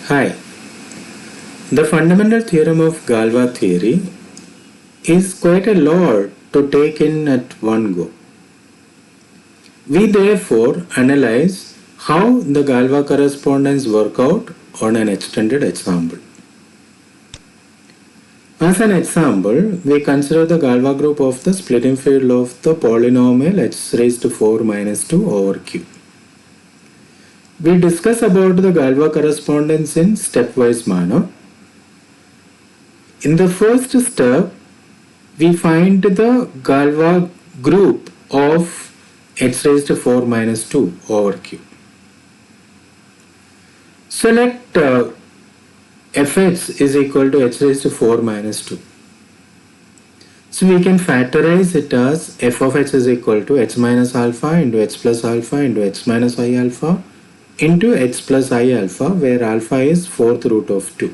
Hi. The fundamental theorem of Galois theory is quite a lot to take in at one go. We therefore analyze how the Galois correspondence work out on an extended example. As an example, we consider the Galois group of the splitting field of the polynomial x raised to 4 minus 2 over q. We discuss about the Galois correspondence in stepwise manner. In the first step, we find the Galois group of x raised to 4 minus 2 over q. So let fx is equal to x raised to 4 minus 2. So we can factorize it as f of x is equal to x minus alpha into x plus alpha into x minus I alpha into x plus I alpha, where alpha is fourth root of 2.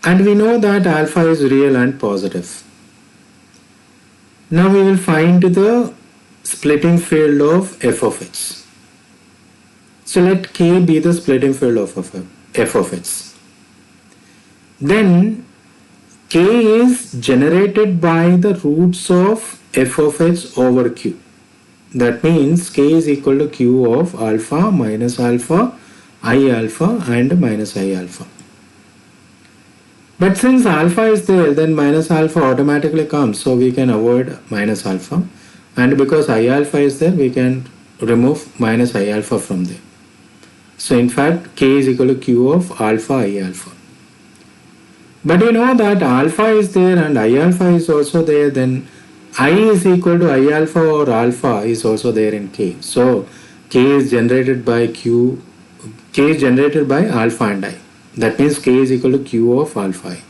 And we know that alpha is real and positive. Now we will find the splitting field of f of x. So let k be the splitting field of f of x. Then k is generated by the roots of f of x over q. That means k is equal to q of alpha minus alpha, I alpha and minus I alpha. But since alpha is there, then minus alpha automatically comes, so we can avoid minus alpha. And because I alpha is there, we can remove minus I alpha from there. So in fact, k is equal to q of alpha I alpha. But you know that alpha is there and I alpha is also there, then I is equal to I alpha or alpha is also there in k. So k is generated by alpha and I. That means k is equal to q of alpha I.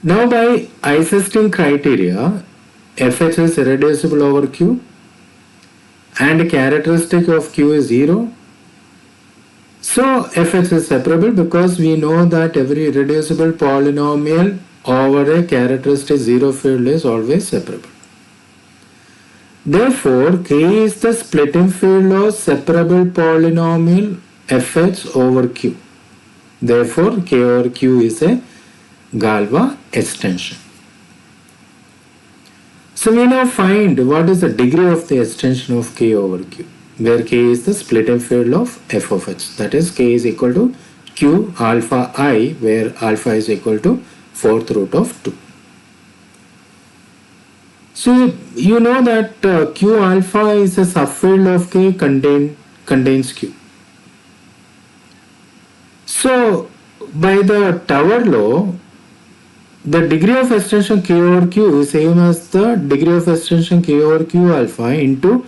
Now by Ising criteria, fx is irreducible over q and characteristic of q is 0. So fx is separable because we know that every irreducible polynomial over a characteristic 0 field is always separable. Therefore, k is the splitting field of separable polynomial fx over q. Therefore, k over q is a Galois extension. So we now find what is the degree of the extension of k over q, where k is the splitting field of f of x. That is, k is equal to q alpha I, where alpha is equal to fourth root of 2. So you know that q alpha is a subfield of k contains q. So by the Tower law, the degree of extension k over q is same as the degree of extension k over q alpha into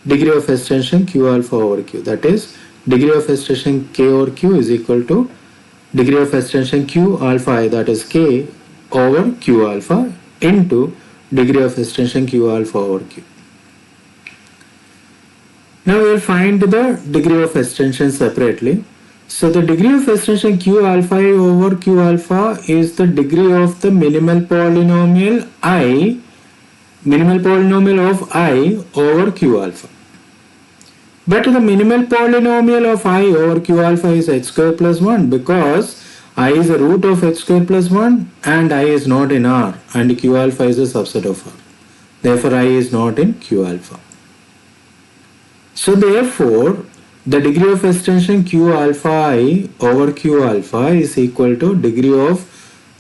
degree of extension q alpha over q. That is, degree of extension k over q is equal to degree of extension q alpha I, that is k over q alpha into degree of extension q alpha over q. Now we will find the degree of extension separately. So the degree of extension q alpha I over q alpha is the degree of the minimal polynomial of I over q alpha. But the minimal polynomial of I over q alpha is x square plus 1 because I is a root of x square plus 1 and I is not in R and q alpha is a subset of R. Therefore, I is not in q alpha. So therefore, the degree of extension q alpha I over q alpha is equal to degree of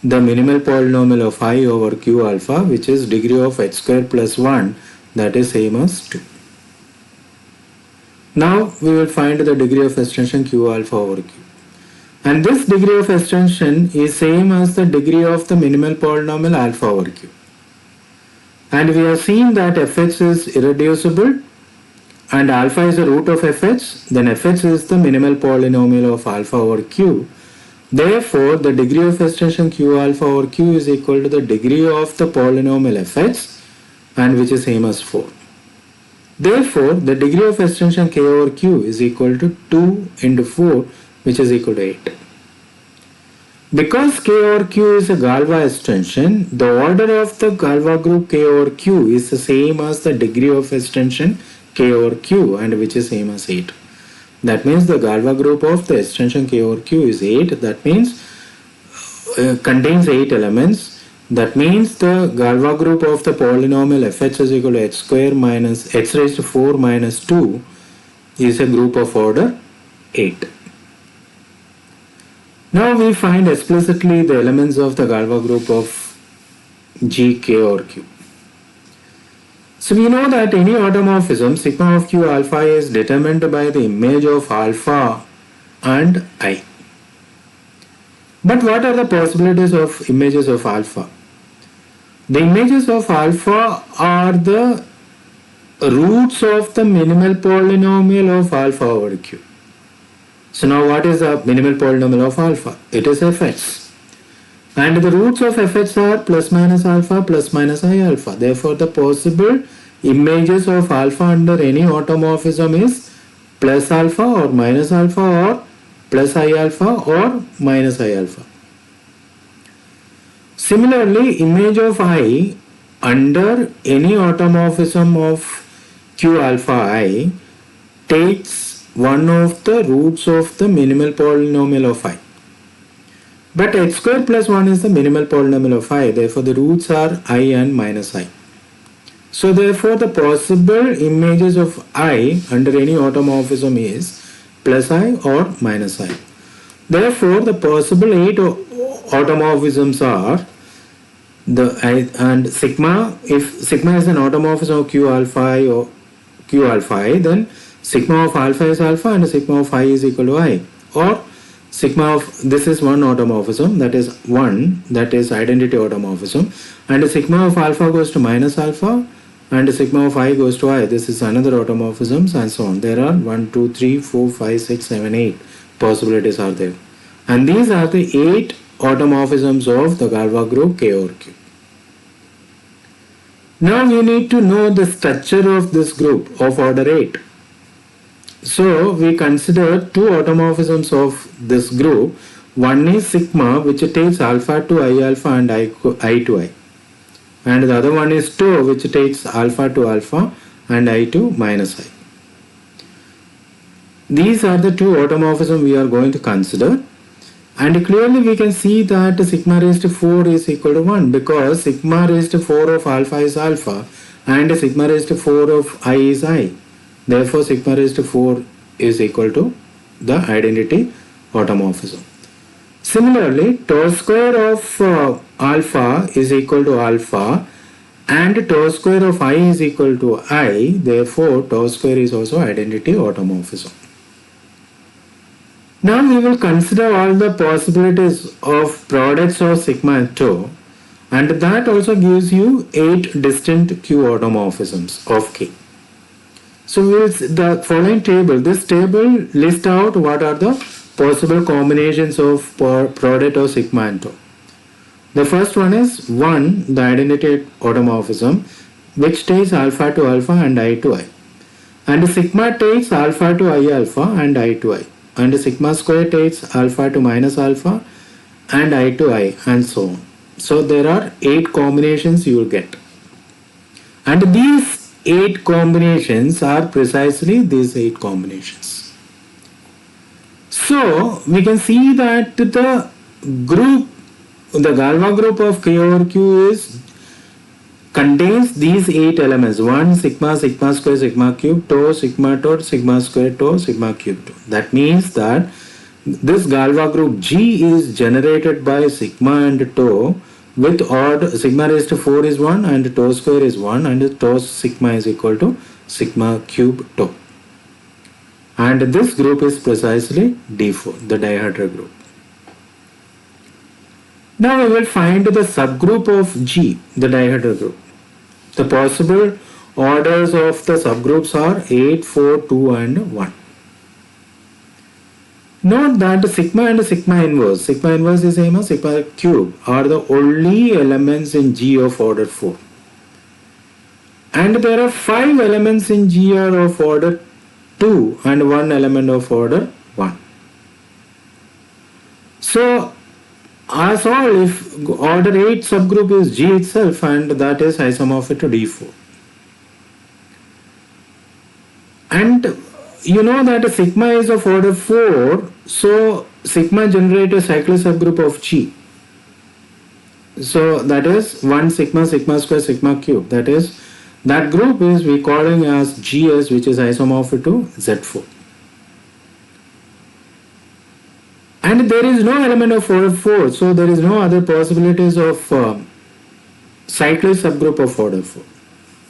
the minimal polynomial of I over q alpha, which is degree of x square plus 1, that is same as 2. Now we will find the degree of extension q alpha over q. And this degree of extension is same as the degree of the minimal polynomial alpha over q. And we have seen that fx is irreducible and alpha is the root of fx, then fx is the minimal polynomial of alpha over q. Therefore, the degree of extension q alpha over q is equal to the degree of the polynomial fx, and which is same as 4. Therefore, the degree of extension k over q is equal to 2 into 4, which is equal to 8. Because k over q is a Galois extension, the order of the Galois group k over q is the same as the degree of extension k over q, and which is same as 8. That means the Galois group of the extension K over Q is 8. That means contains 8 elements. That means the Galois group of the polynomial fx is equal to x square minus x raised to 4 minus 2 is a group of order 8. Now we find explicitly the elements of the Galois group of G, K or Q. So we know that any automorphism sigma of Q alpha is determined by the image of alpha and I. But what are the possibilities of images of alpha? The images of alpha are the roots of the minimal polynomial of alpha over Q. So now what is the minimal polynomial of alpha? It is fx. And the roots of fx are plus minus alpha plus minus I alpha. Therefore the possible images of alpha under any automorphism is plus alpha or minus alpha or plus I alpha or minus I alpha. Similarly, image of I under any automorphism of Q alpha I takes one of the roots of the minimal polynomial of I. But x square plus 1 is the minimal polynomial of I, therefore the roots are I and minus I. So therefore the possible images of I under any automorphism is plus I or minus I. Therefore the possible 8 automorphisms are the I and sigma. If sigma is an automorphism of Q alpha I or Q alpha I, then sigma of alpha is alpha and sigma of I is equal to I. Or sigma of this is one automorphism, that is 1, that is identity automorphism, and sigma of alpha goes to minus alpha and sigma of I goes to I. This is another automorphisms and so on. There are 1, 2, 3, 4, 5, 6, 7, 8 possibilities are there. And these are the 8 automorphisms of the Galois group K over Q. Now we need to know the structure of this group of order 8. So we consider two automorphisms of this group. One is sigma, which takes alpha to I alpha and I to I. And the other one is tau, which takes alpha to alpha and I to minus I. These are the two automorphisms we are going to consider. And clearly we can see that sigma raised to 4 is equal to 1 because sigma raised to 4 of alpha is alpha and sigma raised to 4 of I is I. Therefore sigma raised to 4 is equal to the identity automorphism. Similarly, tau square of alpha is equal to alpha and tau square of I is equal to I. Therefore tau square is also identity automorphism. Now we will consider all the possibilities of products of sigma and tau, and that also gives you 8 distinct Q automorphisms of K. So we will the following table. This table lists out what are the possible combinations of product of sigma and tau. The first one is 1, the identity automorphism, which takes alpha to alpha and I to I. And sigma takes alpha to I alpha and I to I. And sigma square takes alpha to minus alpha and I to I and so on. So there are 8 combinations you will get. And these 8 combinations are precisely these 8 combinations. So we can see that the group, the Galois group of K over Q contains these 8 elements: 1, sigma, sigma square, sigma cube, tau, sigma square, tau, sigma cube, tau. That means that this Galois group G is generated by sigma and tau with odd. Sigma raised to 4 is 1 and tau square is 1 and tau sigma is equal to sigma cube tau. And this group is precisely D4, the dihedral group. Now we will find the subgroup of G, the dihedral group. The possible orders of the subgroups are 8, 4, 2 and 1. Note that sigma and sigma inverse is same as sigma cube, are the only elements in G of order 4. And there are 5 elements in G are of order 2 and 1 element of order 1. So as all, if order 8 subgroup is G itself and that is isomorphic to D4. And you know that sigma is of order 4, so sigma generate a cyclic subgroup of G. So that is 1 sigma, sigma square, sigma cube. That is, that group is we calling as GS, which is isomorphic to Z4. And there is no element of order 4, so there is no other possibilities of cyclic subgroup of order 4.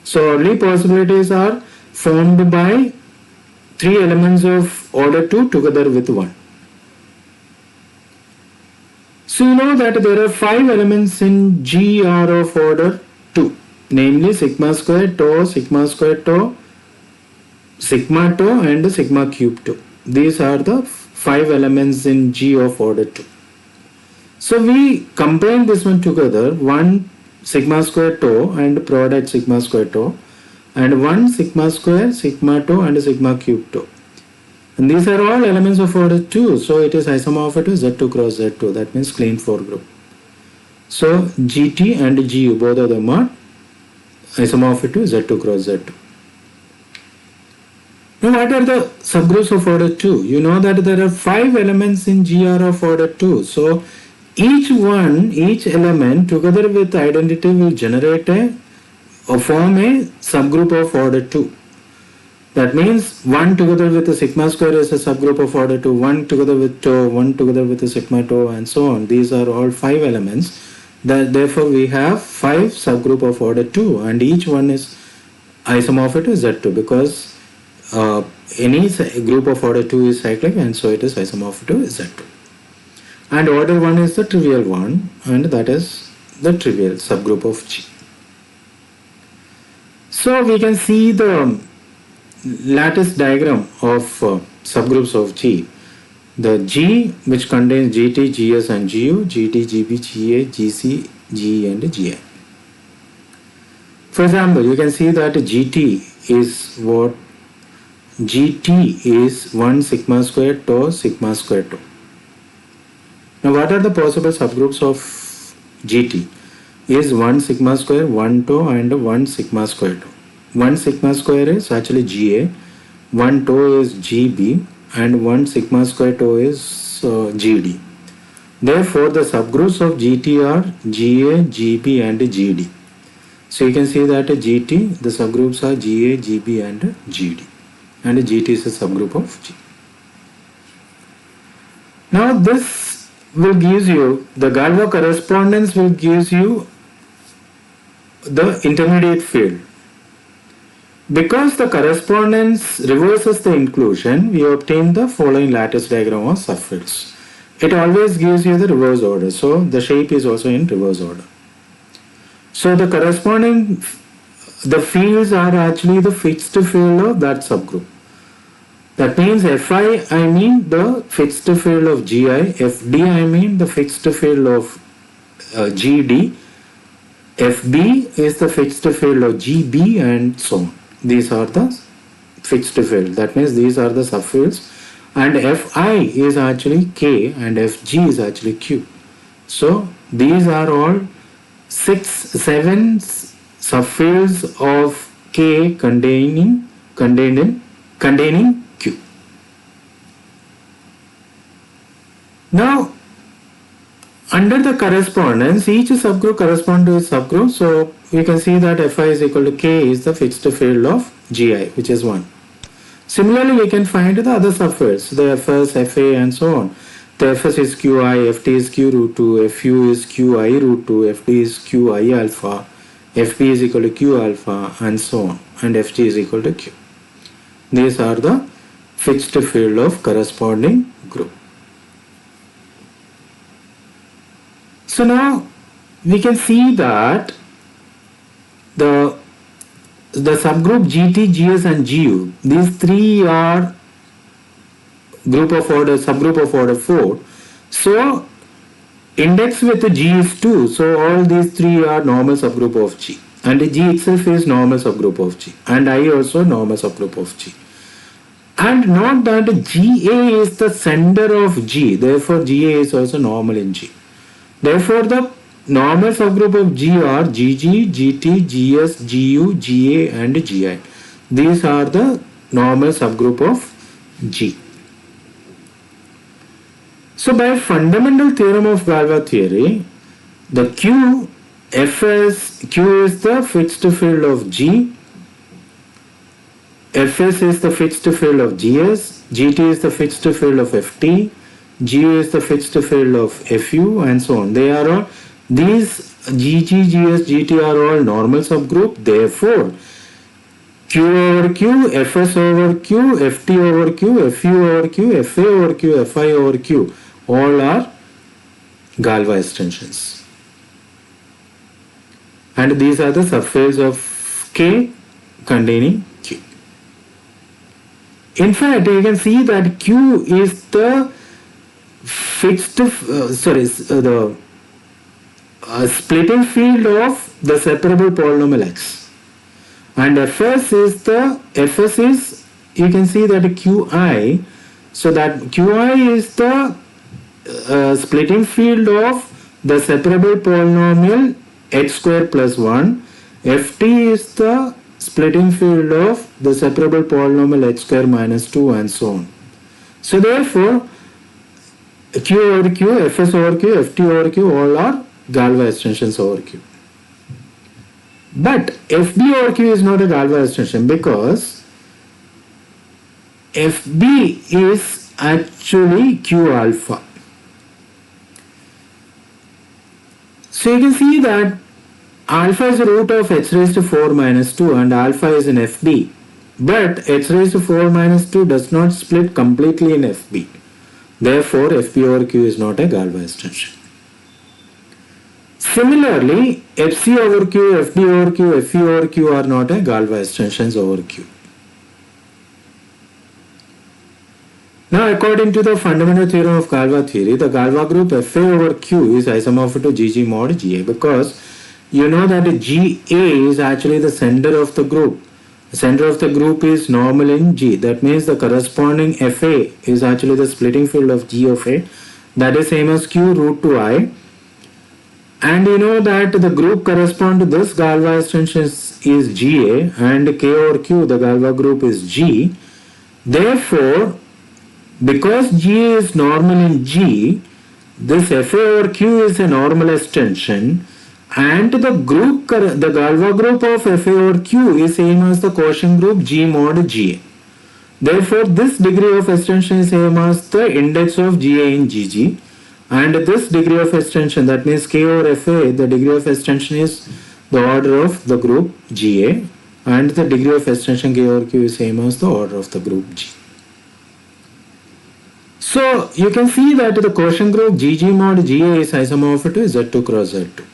So only possibilities are formed by 3 elements of order 2 together with 1. So you know that there are 5 elements in GR of order 2, namely sigma square tau, sigma tau and sigma cube tau. These are the 5 elements in G of order 2. So we combine this one together, 1 sigma square tau and product sigma square tau, and 1 sigma square, sigma tau and sigma cube tau. And these are all elements of order 2, so it is isomorphic to Z2 cross Z2, that means Kleene 4 group. So GT and GU, both of them are isomorphic to Z2 cross Z2. Now what are the subgroups of order 2? You know that there are 5 elements in GR of order 2, so each element together with identity will generate or form a subgroup of order 2. That means 1 together with the sigma square is a subgroup of order 2, 1 together with tau, 1 together with the sigma tau, and so on. These are all 5 elements. Therefore, we have 5 subgroup of order 2, and each one is isomorphic to Z2 because any group of order 2 is cyclic, and so it is isomorphic to Z2. And order 1 is the trivial one, and that is the trivial subgroup of G. So we can see the lattice diagram of subgroups of G. The G which contains GT, GS and GU, GT, GB, GA, GC, GE and GI. For example, you can see that GT is what? GT is 1 sigma square tau, sigma square tau. Now what are the possible subgroups of GT? Is 1 sigma square, 1 tau and 1 sigma square tau. 1 sigma square is actually GA, 1 tau is GB and 1 sigma square tau is GD. Therefore, the subgroups of GT are GA, GB and GD. So you can see that GT, the subgroups are GA, GB and GD. And GT is a subgroup of G. Now this will give you, the Galois correspondence will give you the intermediate field. Because the correspondence reverses the inclusion, we obtain the following lattice diagram of subfields. It always gives you the reverse order, so the shape is also in reverse order. So the corresponding, the fields are actually the fixed field of that subgroup. That means Fi, I mean the fixed field of Gi, Fd, I mean the fixed field of Gd, Fb is the fixed field of Gb and so on. These are the fixed field. That means these are the subfields, and Fi is actually K and Fg is actually Q. So these are all 7 subfields of K containing Q. Now under the correspondence, each subgroup corresponds to its subgroup. So we can see that Fi is equal to K is the fixed field of Gi, which is 1. Similarly, we can find the other subfields, the Fs, Fa and so on. The Fs is Qi, Ft is Q root 2, Fu is Qi root 2, Fd is Qi alpha, Fp is equal to Q alpha and so on, and Fg is equal to Q. These are the fixed field of corresponding group. So now we can see that the subgroup GT, GS and GU, these 3 are subgroup of order 4. So index with the G is 2, so all these 3 are normal subgroup of G, and the G itself is normal subgroup of G, and I also normal subgroup of G. And note that GA is the center of G, therefore GA is also normal in G. Therefore, the normal subgroup of G are GG, GT, GS, GU, GA and GI. These are the normal subgroup of G. So by fundamental theorem of Galois theory, the Q is the fixed field of G, Fs is the fixed field of Gs, Gt is the fixed field of Ft, Gu is the fixed field of Fu, and so on. These Gg, Gs, Gt are all normal subgroup. Therefore, Q over Q, Fs over Q, Ft over Q, Fu over Q, Fa over Q, Fi over Q, all are Galois extensions. And these are the subfields of K containing Q. In fact, you can see that Q is the fixed, the splitting field of the separable polynomial X. And Fs is, you can see that Qi, so that Qi is the splitting field of the separable polynomial x square plus 1. Ft is the splitting field of the separable polynomial x square minus 2, and so on. So therefore, Q over Q, Fs over Q, Ft over Q, all are Galois extensions over Q. But Fb over Q is not a Galois extension, because Fb is actually Q alpha. So you can see that alpha is the root of h raised to 4 minus 2 and alpha is in Fb. But h raised to 4 minus 2 does not split completely in Fb. Therefore, Fb over Q is not a Galois extension. Similarly, Fc over Q, Fd over Q, Fe over Q are not a Galois extensions over Q. Now, according to the fundamental theorem of Galois theory, the Galois group Fa over Q is isomorphic to Gg mod Ga, because you know that Ga is actually the center of the group. The center of the group is normal in G. That means the corresponding Fa is actually the splitting field of G of A. That is same as Q root 2I. And you know that the group correspond to this Galois extension is Ga, and K over Q, the Galois group, is G. Therefore, because G is normal in G, this Fa over Q is a normal extension, and the Galois group of Fa over Q is same as the quotient group G mod Ga. Therefore, this degree of extension is same as the index of Ga in Gg, and this degree of extension, that means K over Fa, the degree of extension is the order of the group Ga, and the degree of extension K over Q is same as the order of the group G. So you can see that the quotient group Gg mod Ga is isomorphic to Z2 cross Z2.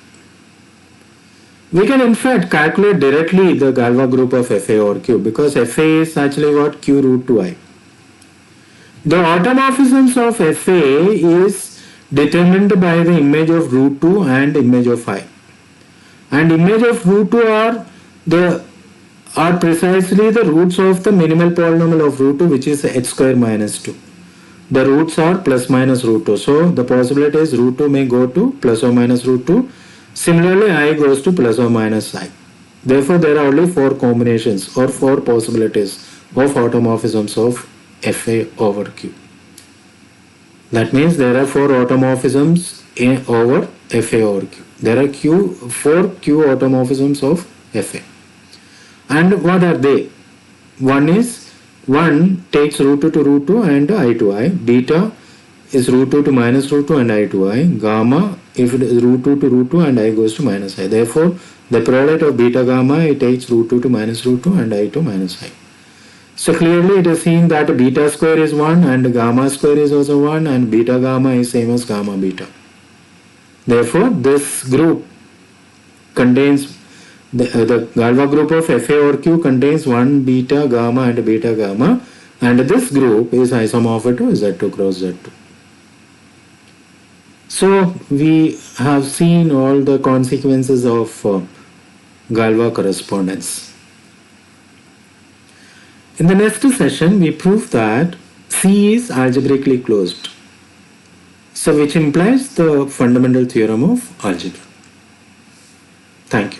We can in fact calculate directly the Galois group of Fa over Q, because Fa is actually what? Q root 2I. The automorphisms of Fa is determined by the image of root 2 and image of I. And image of root 2 are precisely the roots of the minimal polynomial of root 2, which is h square minus 2. The roots are plus minus root 2. So the possibility is root 2 may go to plus or minus root 2. Similarly, I goes to plus or minus I. Therefore, there are only 4 combinations or 4 possibilities of automorphisms of Fa over Q. That means there are 4 automorphisms over Fa over Q. There are 4 Q automorphisms of Fa. And what are they? One takes root 2 to root 2 and I to I. Beta is root 2 to minus root 2 and I to I. Gamma, if it is root 2 to root 2 and I goes to minus I. Therefore, the product of beta gamma, it takes root 2 to minus root 2 and I to minus I. So clearly it is seen that beta square is 1 and gamma square is also 1, and beta gamma is same as gamma beta. Therefore, this group contains the Galois group of Fa over Q contains 1 beta gamma and beta gamma, and this group is isomorphic to Z2 cross Z2. So we have seen all the consequences of Galois correspondence. In the next session, we prove that C is algebraically closed, so which implies the fundamental theorem of algebra. Thank you.